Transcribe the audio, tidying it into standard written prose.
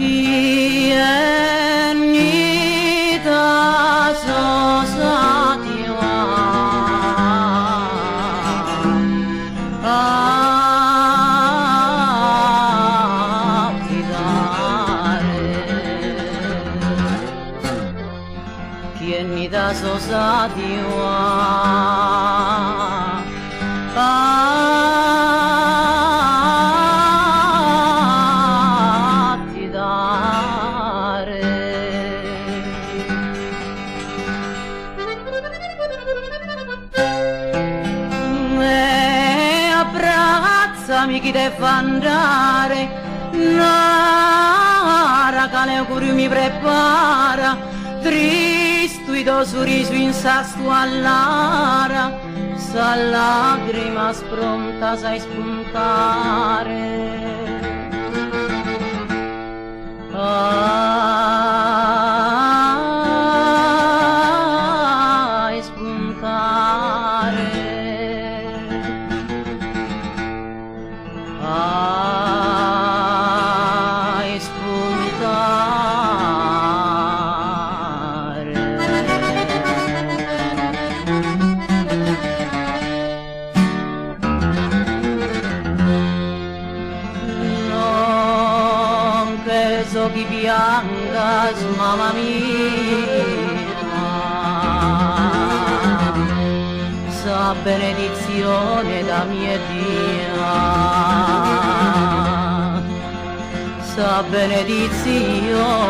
Pienita sosativa a fidare. Pienita sosativa abbracciami chi te fa andare, nara che l'augurio mi prepara, tristuito sorriso in sasto all'ara, sa lacrima spronta sai spuntare. So chi pianga, mamma mia, sa benedizione da mia Dio, sa benedizione